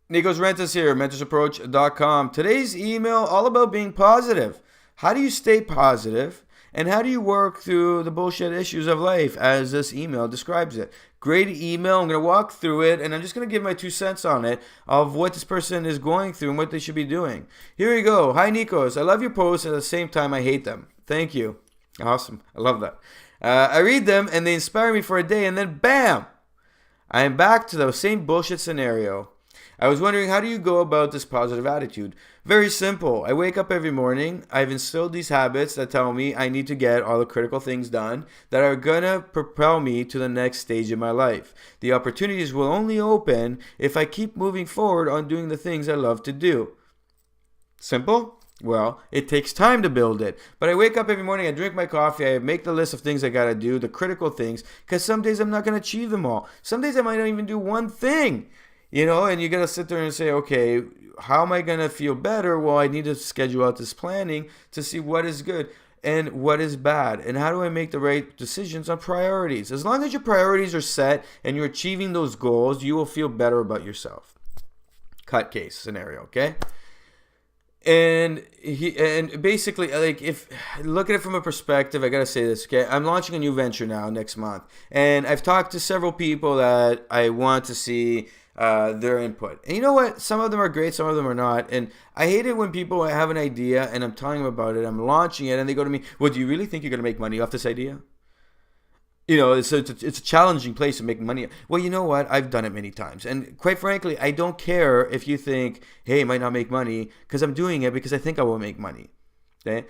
Nikos Rentas here, mentorsapproach.com. Today's email all about being positive. How do you stay positive and how do you work through the bullshit issues of life as this email describes it? Great email. I'm going to walk through it and I'm just going to give my 2 cents on it of what this person is going through and what they should be doing. Here we go. Hi, Nikos. I love your posts. At the same time, I hate them. Thank you. Awesome. I love that. I read them and they inspire me for a day and then bam! I am back to the same bullshit scenario. I was wondering, how do you go about this positive attitude? Very simple. I wake up every morning. I've instilled these habits that tell me I need to get all the critical things done that are going to propel me to the next stage in my life. The opportunities will only open if I keep moving forward on doing the things I love to do. Simple? Well, it takes time to build it. But I wake up every morning, I drink my coffee, I make the list of things I gotta do, the critical things, because some days I'm not gonna achieve them all. Some days I might not even do one thing. And you got to sit there and say, okay, how am I going to feel better? Well, I need to schedule out this planning to see what is good and what is bad. And how do I make the right decisions on priorities? As long as your priorities are set and you're achieving those goals, you will feel better about yourself. Cut case scenario, okay? And basically, like, if look at it from a perspective, I gotta say this, okay? I'm launching a new venture now next month, and I've talked to several people that I want to see their input. And you know what? Some of them are great, some of them are not. And I hate it when people have an idea and I'm telling them about it, I'm launching it, and they go to me, "Well, do you really think you're gonna make money off this idea?" It's a challenging place to make money. Well, you know what? I've done it many times. And quite frankly, I don't care if you think, hey, it might not make money, because I'm doing it because I think I will make money. Okay?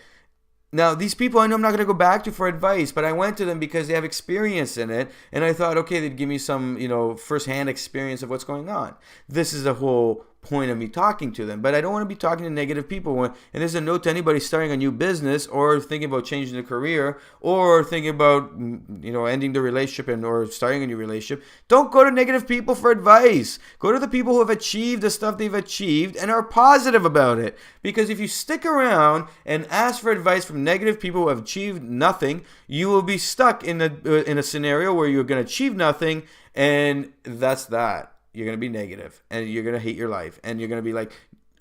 Now, these people I know I'm not going to go back to for advice, but I went to them because they have experience in it. And I thought, okay, they'd give me some, firsthand experience of what's going on. This is the whole point of me talking to them. But I don't want to be talking to negative people. And there's a note to anybody starting a new business or thinking about changing their career or thinking about, ending the relationship or starting a new relationship. Don't go to negative people for advice. Go to the people who have achieved the stuff they've achieved and are positive about it. Because if you stick around and ask for advice from negative people who have achieved nothing, you will be stuck in a scenario where you're going to achieve nothing, and that's that. You're going to be negative, and you're going to hate your life, and you're going to be like,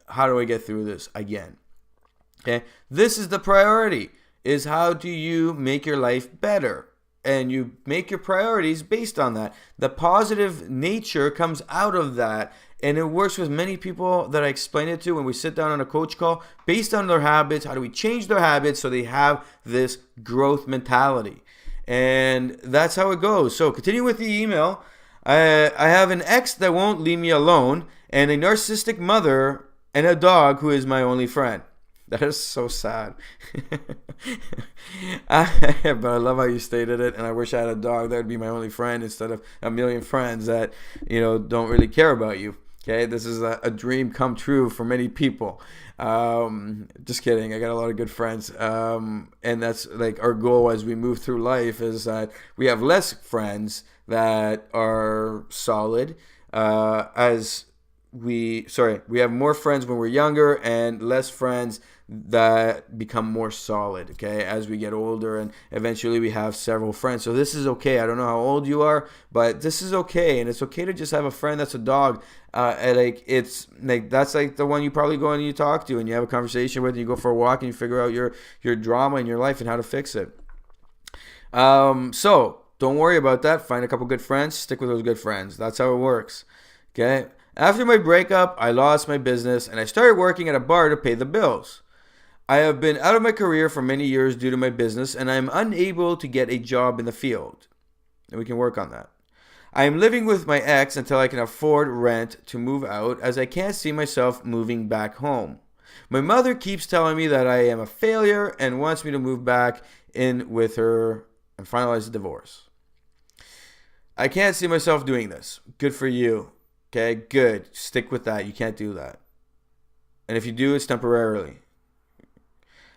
how do I get through this again? Okay? This is the priority, is how do you make your life better? And you make your priorities based on that. The positive nature comes out of that, and it works with many people that I explain it to when we sit down on a coach call. Based on their habits, how do we change their habits so they have this growth mentality? And that's how it goes. So continue with the email. I have an ex that won't leave me alone, and a narcissistic mother, and a dog who is my only friend. That is so sad. But I love how you stated it, and I wish I had a dog that would be my only friend instead of a million friends that, don't really care about you. Okay, this is a dream come true for many people. Just kidding. I got a lot of good friends. And that's like our goal as we move through life, is that we have less friends that are solid we have more friends when we're younger and less friends that become more solid, okay, as we get older, and eventually we have several friends. So this is okay. I don't know how old you are, but this is okay, and it's okay to just have a friend that's a dog. It's like that's like the one you probably go and you talk to and you have a conversation with, and you go for a walk and you figure out your drama in your life and how to fix it. So don't worry about that. Find a couple good friends. Stick with those good friends. That's how it works. Okay. After my breakup, I lost my business and I started working at a bar to pay the bills. I have been out of my career for many years due to my business, and I am unable to get a job in the field. And we can work on that. I am living with my ex until I can afford rent to move out, as I can't see myself moving back home. My mother keeps telling me that I am a failure and wants me to move back in with her and finalize the divorce. I can't see myself doing this. Good for you. Okay, good. Stick with that. You can't do that. And if you do, it's temporarily.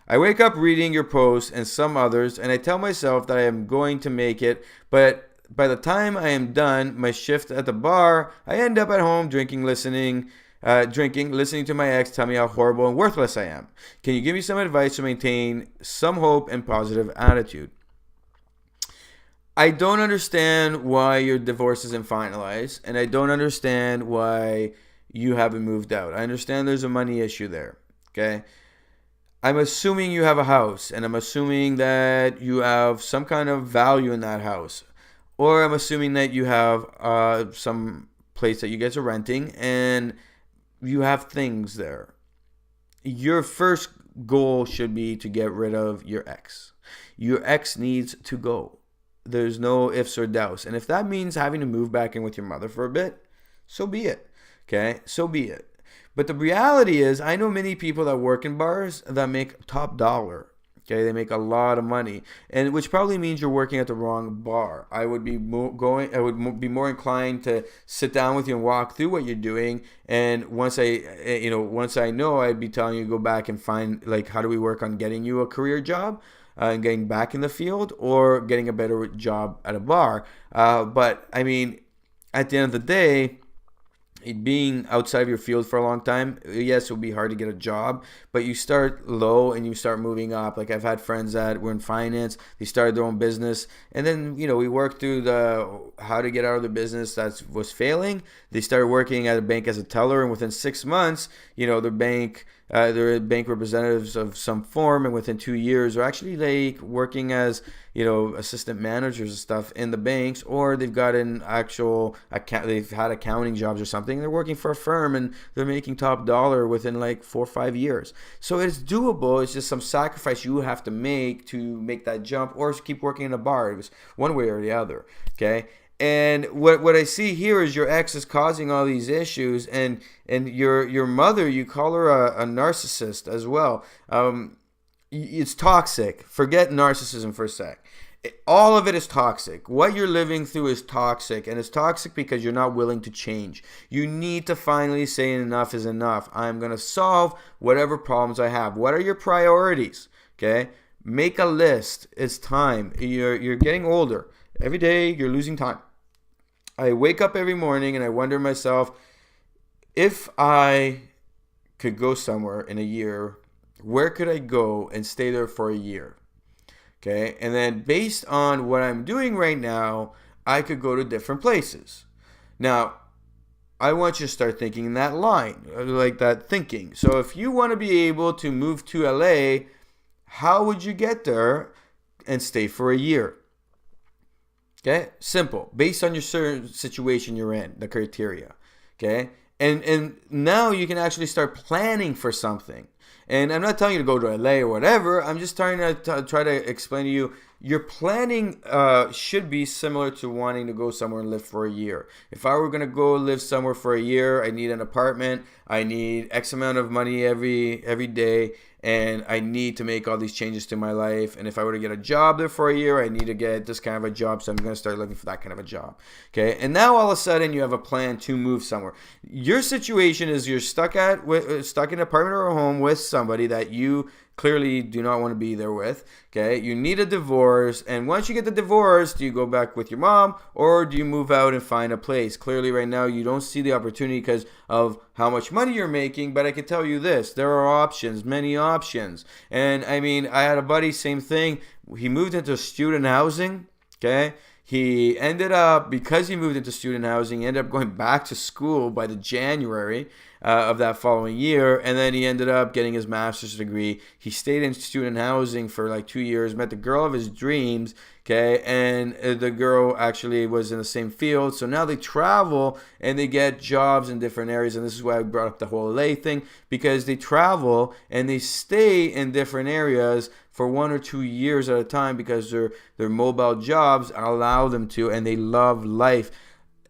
I wake up reading your posts and some others, and I tell myself that I am going to make it, but by the time I am done my shift at the bar, I end up at home listening to my ex tell me how horrible and worthless I am. Can you give me some advice to maintain some hope and positive attitude? I don't understand why your divorce isn't finalized, and I don't understand why you haven't moved out. I understand there's a money issue there. Okay. I'm assuming you have a house, and I'm assuming that you have some kind of value in that house. Or I'm assuming that you have some place that you guys are renting and you have things there. Your first goal should be to get rid of your ex. Your ex needs to go. There's no ifs or doubts. And if that means having to move back in with your mother for a bit, so be it. Okay? So be it. But the reality is, I know many people that work in bars that make top dollar. Okay, they make a lot of money, and which probably means you're working at the wrong bar. I would be be more inclined to sit down with you and walk through what you're doing. And once I know, I'd be telling you to go back and find, like, how do we work on getting you a career job and getting back in the field, or getting a better job at a bar. But I mean, at the end of the day, being outside of your field for a long time, yes, it will be hard to get a job, but you start low and you start moving up. Like, I've had friends that were in finance, they started their own business, and then, we worked through the how to get out of the business that was failing. They started working at a bank as a teller, and within 6 months, they're bank representatives of some form, and within 2 years they're actually like working as assistant managers and stuff in the banks, or they've got an actual account, they've had accounting jobs or something. They're working for a firm and they're making top dollar within like 4 or 5 years. So it's doable. It's just some sacrifice you have to make that jump, or keep working in a bar. It was one way or the other. Okay. And what I see here is your ex is causing all these issues, and your mother, you call her a narcissist as well. It's toxic. Forget narcissism for a sec. All of it is toxic. What you're living through is toxic, and it's toxic because you're not willing to change. You need to finally say enough is enough. I'm going to solve whatever problems I have. What are your priorities? Okay? Make a list. It's time. You're getting older. Every day you're losing time. I wake up every morning and I wonder to myself, if I could go somewhere in a year, where could I go and stay there for a year? Okay, and then based on what I'm doing right now, I could go to different places. Now, I want you to start thinking in that line, like that thinking. So if you want to be able to move to LA, how would you get there and stay for a year? Okay, simple. Based on your certain situation you're in, the criteria. Okay, and now you can actually start planning for something. And I'm not telling you to go to LA or whatever. I'm just trying to try to explain to you, your planning should be similar to wanting to go somewhere and live for a year. If I were going to go live somewhere for a year, I need an apartment. I need X amount of money every day. And I need to make all these changes to my life. And if I were to get a job there for a year, I need to get this kind of a job. So I'm going to start looking for that kind of a job. Okay. And now all of a sudden you have a plan to move somewhere. Your situation is you're stuck in an apartment or a home with somebody that you clearly do not want to be there with. Okay. You need a divorce. And once you get the divorce, do you go back with your mom, or do you move out and find a place? Clearly right now you don't see the opportunity because of how much money you're making. But I can tell you this, there are options, many options. And I mean, I had a buddy, same thing. He moved into student housing. Okay. He ended up, because he moved into student housing, he ended up going back to school by the January of that following year, and then he ended up getting his master's degree. He stayed in student housing for like 2 years, met the girl of his dreams, okay, and the girl actually was in the same field, so now they travel and they get jobs in different areas, and this is why I brought up the whole LA thing, because they travel and they stay in different areas for 1 or 2 years at a time, because their mobile jobs allow them to, and they love life.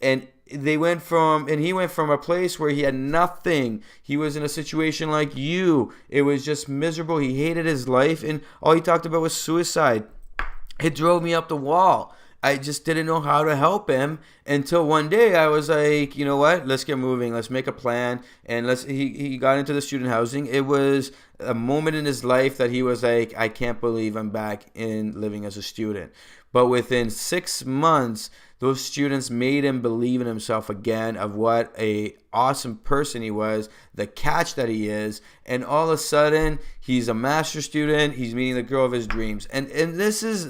And he went from a place where he had nothing. He was in a situation like you. It was just miserable. He hated his life, and all he talked about was suicide. It drove me up the wall. I just didn't know how to help him until one day I was like, you know what? Let's get moving. Let's make a plan. And he got into the student housing. It was a moment in his life that he was like, I can't believe I'm back in living as a student. But within 6 months, those students made him believe in himself again, of what a awesome person he was, the catch that he is, and all of a sudden he's a master's student. He's meeting the girl of his dreams, and this is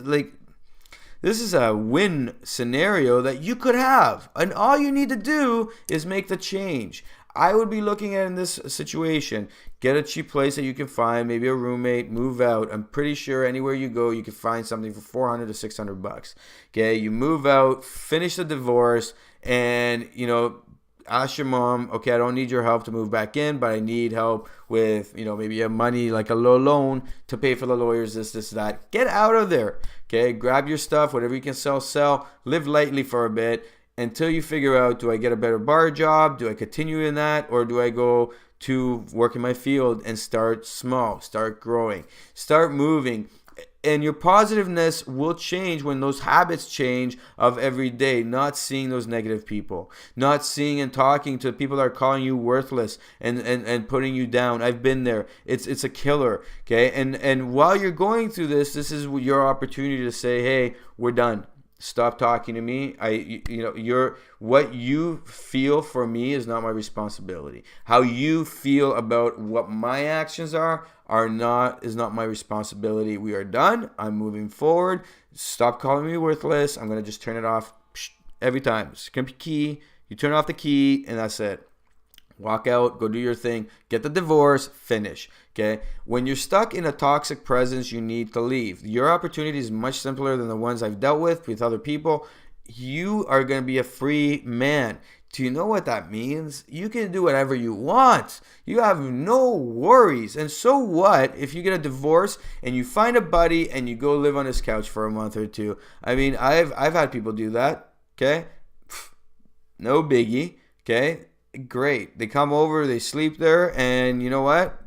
a win scenario that you could have, and all you need to do is make the change. I would be looking at in this situation, get a cheap place that you can find, maybe a roommate, move out. I'm pretty sure anywhere you go, you can find something for 400 to 600 bucks. Okay, you move out, finish the divorce, and ask your mom, okay, I don't need your help to move back in, but I need help with, maybe you have money, like a low loan to pay for the lawyers, this, that. Get out of there, okay? Grab your stuff, whatever you can sell. Live lightly for a bit until you figure out, do I get a better bar job? Do I continue in that? Or do I go to work in my field and start small, start growing, start moving? And your positiveness will change when those habits change of every day, not seeing those negative people, not seeing and talking to people that are calling you worthless and putting you down. I've been there. It's a killer, okay? And while you're going through this is your opportunity to say, hey, we're done. Stop talking to me. What you feel for me is not my responsibility. How you feel about what my actions is not my responsibility. We are done. I'm moving forward. Stop calling me worthless. I'm gonna just turn it off every time. It's gonna be key. You turn off the key, and that's it. Walk out, go do your thing, get the divorce, finish, okay? When you're stuck in a toxic presence, you need to leave. Your opportunity is much simpler than the ones I've dealt with other people. You are going to be a free man. Do you know what that means? You can do whatever you want. You have no worries. And so what if you get a divorce and you find a buddy and you go live on his couch for a month or two? I mean, I've had people do that, okay? No biggie, okay? Great. They come over, they sleep there, and you know what?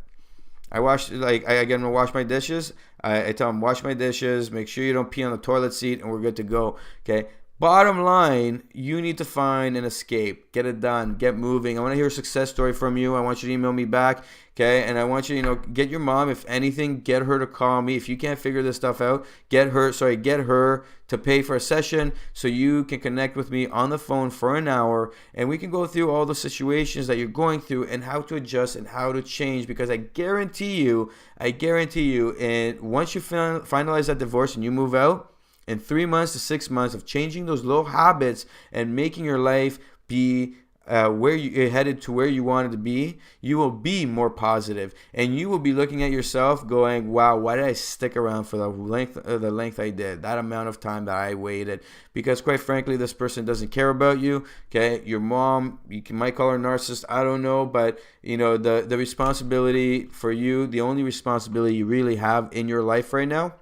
I get them to wash my dishes. I tell them, wash my dishes, make sure you don't pee on the toilet seat, and we're good to go. Okay. Bottom line, you need to find an escape. Get it done. Get moving. I want to hear a success story from you. I want you to email me back, okay? And I want you to, get your mom, if anything, get her to call me. If you can't figure this stuff out, get her to pay for a session so you can connect with me on the phone for an hour, and we can go through all the situations that you're going through and how to adjust and how to change, because I guarantee you, and once you finalize that divorce and you move out, in 3 months to 6 months of changing those low habits and making your life be where you're headed to where you want it to be, you will be more positive, and you will be looking at yourself going, wow, why did I stick around for the length I did, that amount of time that I waited? Because quite frankly, this person doesn't care about you, okay? Your mom, might call her a narcissist, I don't know, but the responsibility for you, the only responsibility you really have in your life right now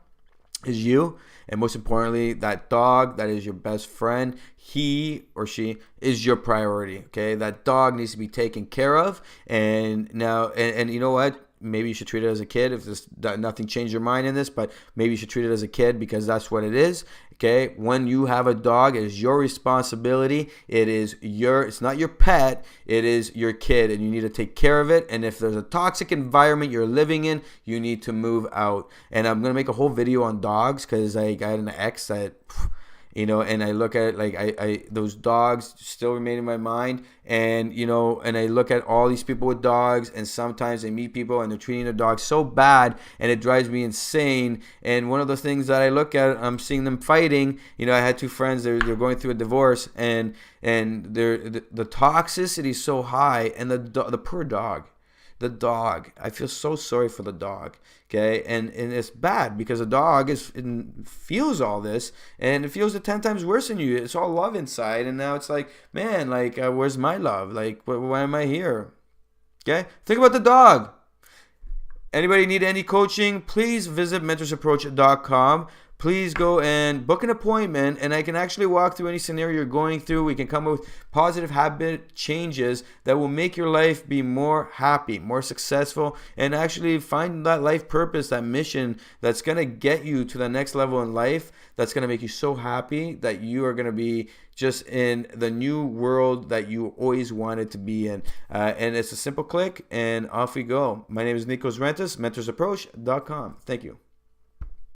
is you. And most importantly, that dog that is your best friend, he or she is your priority, okay? That dog needs to be taken care of. And now, and you know what? Maybe you should treat it as a kid. If nothing changed your mind in this, but maybe you should treat it as a kid, because that's what it is. Okay, when you have a dog, it is your responsibility. It's not your pet, it is your kid, and you need to take care of it. And if there's a toxic environment you're living in, you need to move out. And I'm gonna make a whole video on dogs, because I had an ex that, and I look at it, those dogs still remain in my mind, and and I look at all these people with dogs, and sometimes they meet people and they're treating their dogs so bad, and it drives me insane. And one of the things that I look at, I'm seeing them fighting. I had two friends, they're going through a divorce, and the toxicity is so high, and the poor dog. The dog, I feel so sorry for the dog, okay? And it's bad, because a dog feels all this, and it feels it 10 times worse than you. It's all love inside, and now it's like, man, where's my love? Why am I here? Okay? Think about the dog. Anybody need any coaching? Please visit mentorsapproach.com. Please go and book an appointment, and I can actually walk through any scenario you're going through. We can come up with positive habit changes that will make your life be more happy, more successful, and actually find that life purpose, that mission that's going to get you to the next level in life, that's going to make you so happy that you are going to be just in the new world that you always wanted to be in. And it's a simple click, and off we go. My name is Nikos Rentas, mentorsapproach.com. Thank you.